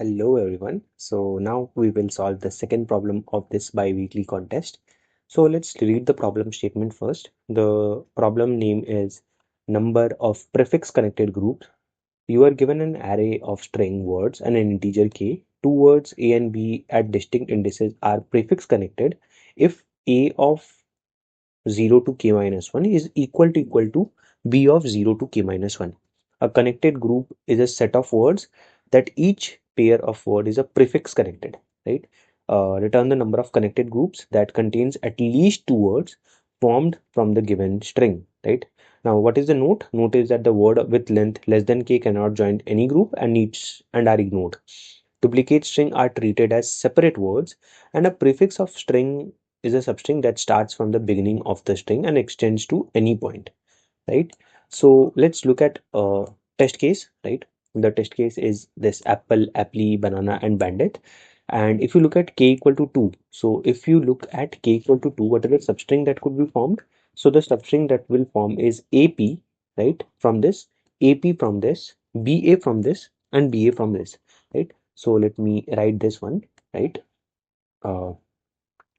Hello everyone. So now we will solve the second problem of this bi-weekly contest. So let's read the problem statement first. The problem name is number of prefix connected groups. You are given an array of string words and an integer k. Two words a and b at distinct indices are prefix connected if a of 0 to k minus 1 is equal to b of 0 to k minus 1. A connected group is a set of words that each pair of word is a prefix connected, right? Return the number of connected groups that contains at least two words formed from the given string, right? Now, what is the note? Note is that the word with length less than k cannot join any group and needs and are ignored. Duplicate string are treated as separate words, and a prefix of string is a substring that starts from the beginning of the string and extends to any point, right? So let's look at a test case, right? The test case is this apple, apple, banana, and bandit. And if you look at k equal to 2, so if you look at k equal to 2, what are the substring that could be formed? So the substring that will form is AP, right? From this, AP from this, BA from this, and BA from this, right? So let me write this one, right? Uh,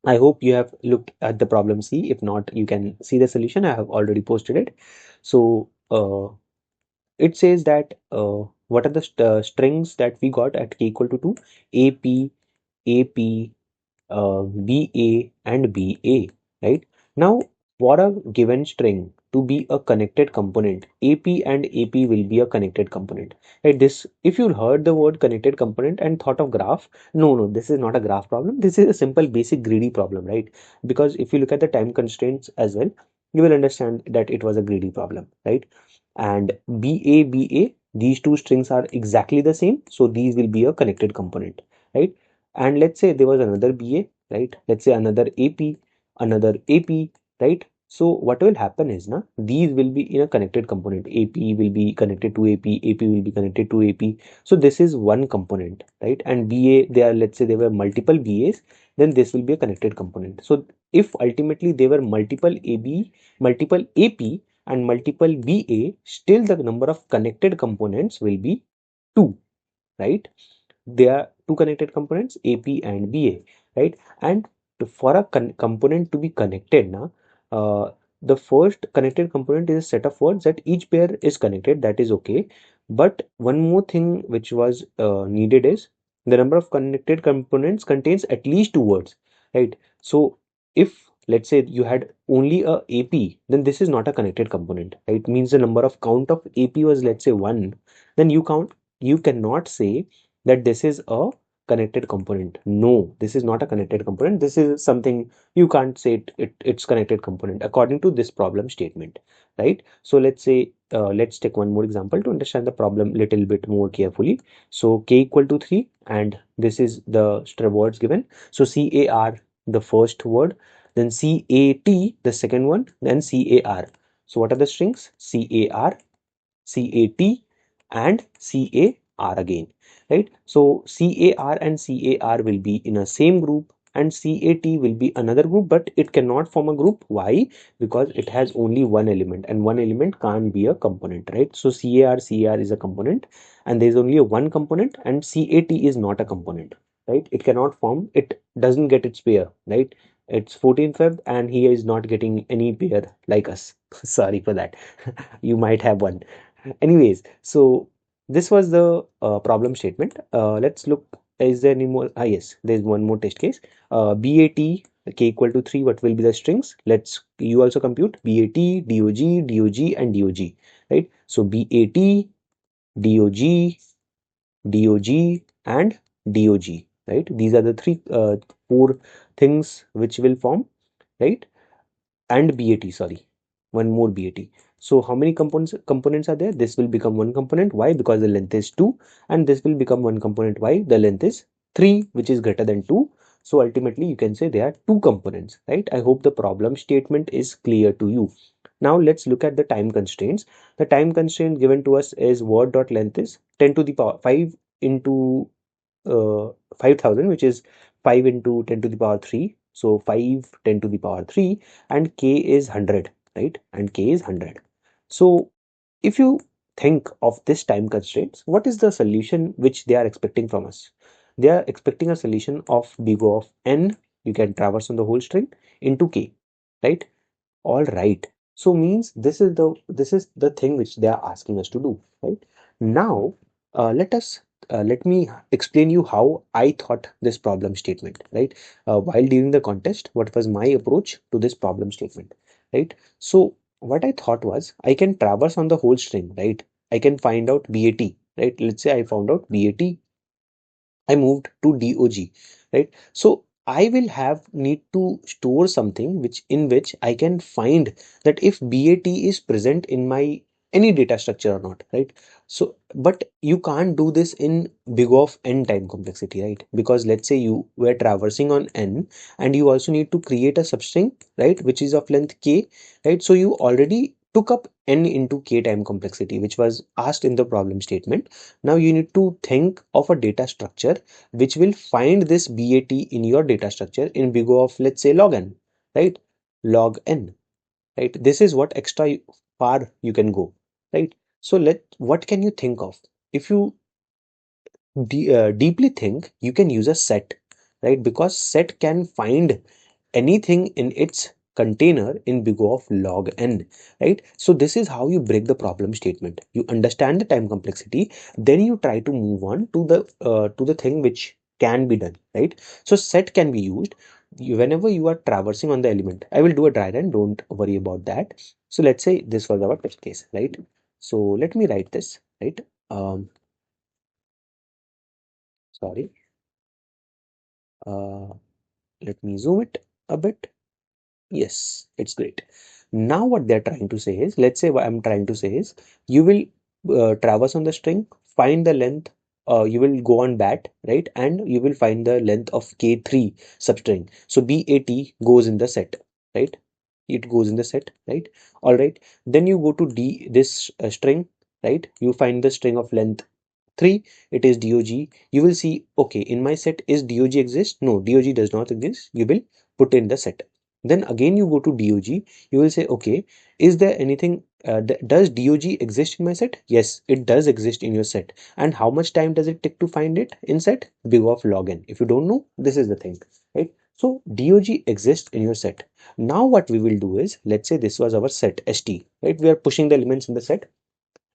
I hope you have looked at the problem C. If not, you can see the solution. I have already posted it. So it says that what are the strings that we got at k equal to 2? AP, AP, BA, and BA, right? Now, for a given string to be a connected component, AP and AP will be a connected component, right? This, if you heard the word connected component and thought of graph, no, this is not a graph problem. This is a simple basic greedy problem, right? Because if you look at the time constraints as well, you will understand that it was a greedy problem, right? And BA, these two strings are exactly the same, so these will be a connected component, right? And let's say there was another BA, right? Let's say another AP, right? So what will happen is, na, these will be in a connected component. AP will be connected to AP, AP will be connected to AP. So this is one component, right? And BA, let's say there were multiple BAs, then this will be a connected component. So if ultimately there were multiple AB, multiple AP, and multiple BA, still the number of connected components will be 2, right? There are two connected components, AP and BA, right? And for a component to be connected, now, the first connected component is a set of words that each pair is connected. That is okay. But one more thing which was needed is the number of connected components contains at least two words, right? So if let's say you had only a AP, then this is not a connected component, right? It means the number of count of AP was, let's say, 1, then you cannot say that this is a connected component. No, this is not a connected component. This is something you can't say it's connected component according to this problem statement, right? So let's say let's take one more example to understand the problem little bit more carefully. So k equal to 3, and this is the words given. So CAR, the first word, then CAT, the second one, then CAR. So what are the strings? CAR, CAT, and CAR again, right? So CAR and CAR will be in a same group, and CAT will be another group, but it cannot form a group. Why? Because it has only one element, and one element can't be a component, right? So CAR is a component, and there is only a one component, and CAT is not a component, right? It cannot form, it doesn't get its pair, right? It's 14th Feb and he is not getting any pair like us. Sorry for that. You might have one. Anyways, so this was the problem statement. Let's look. Is there any more? Ah, yes, there's one more test case. BAT k equal to 3. What will be the strings? Let's you also compute BAT, DOG, and DOG. Right. So BAT, DOG, DOG, and DOG. Right. These are the four things which will form. Right, and BAT, sorry, one more BAT. So how many components are there? This will become one component. Why? Because the length is 2, and this will become one component. Why? The length is 3, which is greater than 2. So ultimately you can say there are two components, right? I hope the problem statement is clear to you. Now let's look at the time constraints. The time constraint given to us is word dot length is 10 to the power 5 into 5000, which is 5 into 10 to the power 3. So 5 10 to the power 3, and k is 100, right? And k is 100. So if you think of this time constraints, what is the solution which they are expecting from us? They are expecting a solution of big O of n, you can traverse on the whole string, into k, right? All right. So means this is the thing which they are asking us to do, right? Now, let me explain you how I thought this problem statement, right? While during the contest, what was my approach to this problem statement, right? So what I thought was I can traverse on the whole string, right? I can find out BAT, right? Let's say I found out BAT, I moved to DOG, right? So I will have need to store something which I can find that if BAT is present in my any data structure or not, right? So, but you can't do this in big of n time complexity, right? Because let's say you were traversing on n and you also need to create a substring, right? Which is of length k, right? So you already took up n into k time complexity, which was asked in the problem statement. Now you need to think of a data structure which will find this BAT in your data structure in big O of, let's say, log n, right? Log n, right? This is what extra far you can go, right? So what can you think of? If you deeply think, you can use a set, right? Because set can find anything in its container in big O of log n, right? So this is how you break the problem statement. You understand the time complexity, then you try to move on to the thing which can be done, right? So set can be used whenever you are traversing on the element. I will do a dry run, don't worry about that. So let's say this was our test case, right? So let me write this, right? um Sorry, uh let me zoom it a bit. Yes, it's great. Now what they're trying to say is, let's say what I'm trying to say is, you will traverse on the string, find the length, you will go on bat, right? And you will find the length of k3 substring. So BAT goes in the set, right? It goes in the set, right? All right. Then you go to this string, right? You find the string of length 3, it is DOG. You will see, okay, in my set is DOG exist? No, DOG does not exist. You will put in the set. Then again you go to DOG. You will say, okay, is there anything, does DOG exist in my set? Yes, it does exist in your set. And how much time does it take to find it in set? Big of log n. If you don't know, this is the thing, right? So DOG exists in your set. Now what we will do is, let's say this was our set ST, right? We are pushing the elements in the set.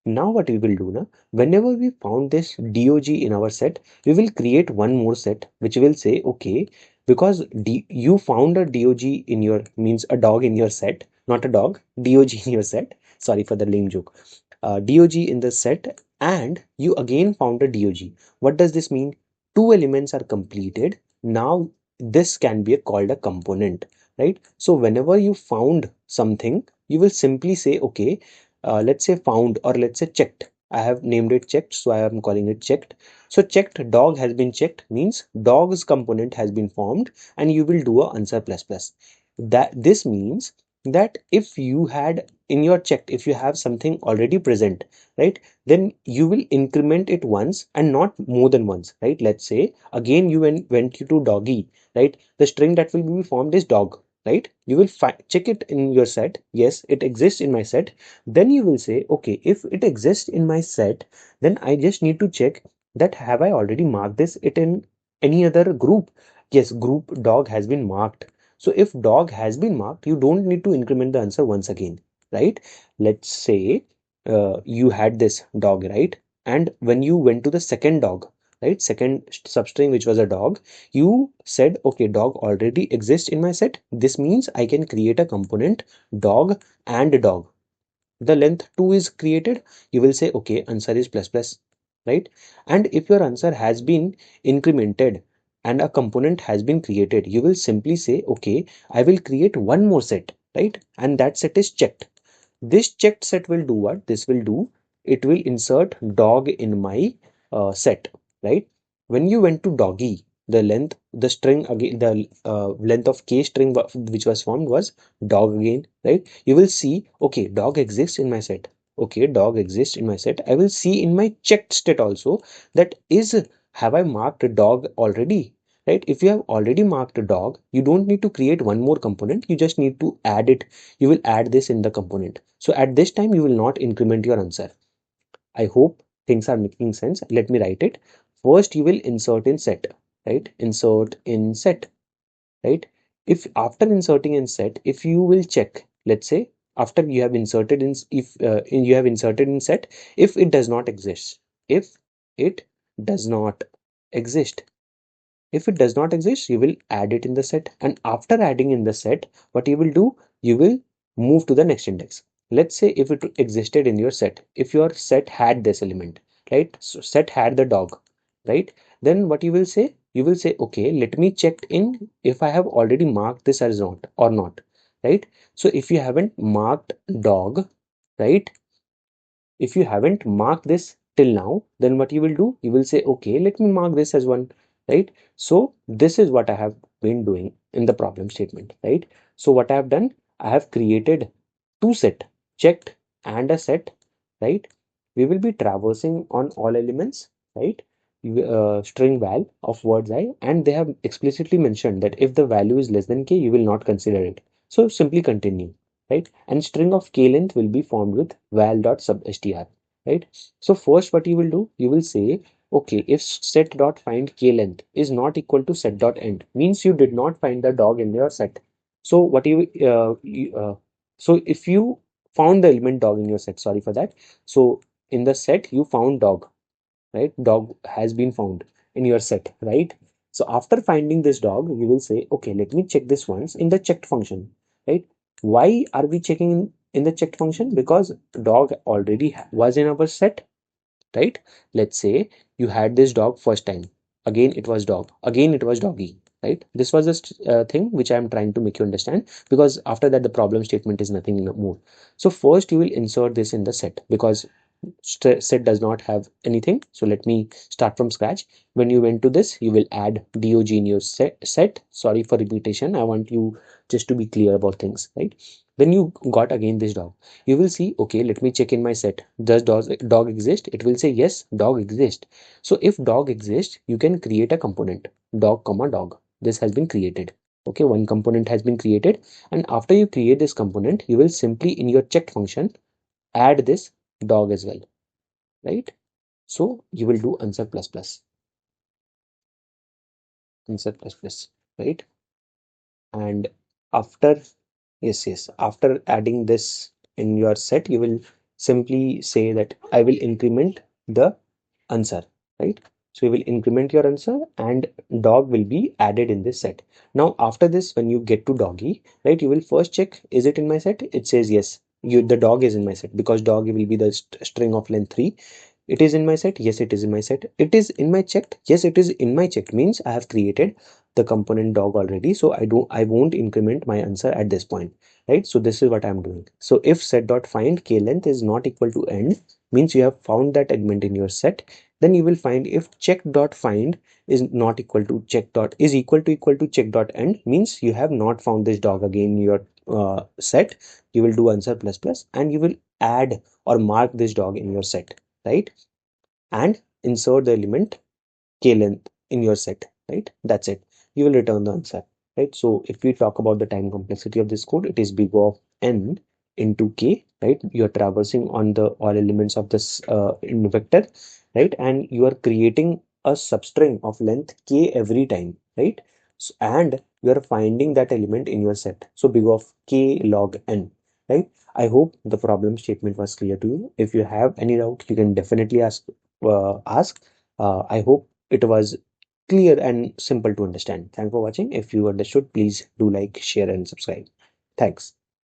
Now what we will do now, whenever we found this DOG in our set, we will create one more set which will say, okay, because you found a DOG in your, means a dog in your set, not a dog, DOG in your set. Sorry for the lame joke. DOG in the set, and you again found a DOG. What does this mean? Two elements are completed. Now this can be called a component, right? So whenever you found something, you will simply say, okay, let's say found, or let's say checked. I have named it checked, so I am calling it checked. So checked dog has been checked means dog's component has been formed, and you will do a answer plus plus. That this means that if you had in your checked, if you have something already present, right, then you will increment it once and not more than once, right? Let's say again you went to doggy, right? The string that will be formed is dog, right? You will check it in your set. Yes, it exists in my set. Then you will say, okay, if it exists in my set, then I just need to check that have I already marked this it in any other group? Yes, group dog has been marked. So if dog has been marked, you don't need to increment the answer once again, right? Let's say you had this dog, right? And when you went to the second dog, right, second substring which was a dog, you said, okay, dog already exists in my set. This means I can create a component dog and dog. The length 2 is created. You will say, okay, answer is plus plus, right? And if your answer has been incremented and a component has been created, you will simply say, okay, I will create one more set, right? And that set is checked. This checked set will do what? This will do, it will insert dog in my set, right? When you went to doggy, the length, the string again, the length of k string which was formed was dog again, right? You will see, okay, dog exists in my set. Okay, dog exists in my set. I will see in my checked state also that is, have I marked a dog already? Right? If you have already marked a dog, you don't need to create one more component. You just need to add it. You will add this in the component. So at this time, you will not increment your answer. I hope things are making sense. Let me write it. First, you will insert in set, right? Insert in set, right? If after inserting in set, if you will check, let's say after you have inserted in, if you have inserted in set, if it does not exist, if it does not exist, if it does not exist, you will add it in the set. And after adding in the set, what you will do, you will move to the next index. Let's say if it existed in your set, if your set had this element, right? So set had the dog, right? Then what you will say, you will say, okay, let me check in if I have already marked this as not or not, right? So if you haven't marked dog, right? If you haven't marked this till now, then what you will do, you will say, okay, let me mark this as one, right? So this is what I have been doing in the problem statement, right? So what I have done, I have created two set, checked and a set, right? We will be traversing on all elements, right? String val of words I, and they have explicitly mentioned that if the value is less than k, you will not consider it. So simply continue, right? And string of k length will be formed with val dot sub str, right? So first what you will do, you will say, okay, if set dot find k length is not equal to set dot end, means you did not find the dog in your set. So what so if you found the element dog in your set, sorry for that. So in the set you found dog, right? Dog has been found in your set, right? So after finding this dog, you will say, okay, let me check this once in the checked function, right? Why are we checking in the checked function? Because dog already was in our set, right? Let's say you had this dog first time, again it was dog, again it was doggy, right? This was the thing which I am trying to make you understand, because after that the problem statement is nothing more. So first you will insert this in the set, because set does not have anything. So let me start from scratch. When you went to this, you will add dog in your set. Sorry for repetition, I want you just to be clear about things, right? Then you got again this dog, you will see, okay, let me check in my set, does dog exist? It will say yes, dog exists. So if dog exists, you can create a component, dog comma dog. This has been created. Okay, one component has been created, and after you create this component, you will simply in your checked function add this dog as well, right? So you will do answer plus plus, answer plus plus, right? And after, yes, yes, after adding this in your set, you will simply say that I will increment the answer, right? So you will increment your answer and dog will be added in this set. Now after this, when you get to doggy, right, you will first check, is it in my set? It says yes, the dog is in my set, because dog will be the string of length 3. It is in my set, yes it is in my set. It is in my checked, yes it is in my checked, means I have created the component dog already, so I won't increment my answer at this point, right? So this is what I'm doing. So if set dot find k length is not equal to end, means you have found that element in your set. Then you will find if check dot find is not equal to check dot is equal to check dot end, means you have not found this dog again in your set. You will do answer plus plus and you will add or mark this dog in your set, right? And insert the element k length in your set, right? That's it. You will return the answer, right? So if we talk about the time complexity of this code, it is big of n into k, right? You are traversing on the all elements of this in vector, right? And you are creating a substring of length k every time, right? So, and you are finding that element in your set. So big of k log n, right? I hope the problem statement was clear to you. If you have any doubt, you can definitely ask. I hope it was clear and simple to understand. Thanks for watching. If you understood, please do like, share, and subscribe. Thanks.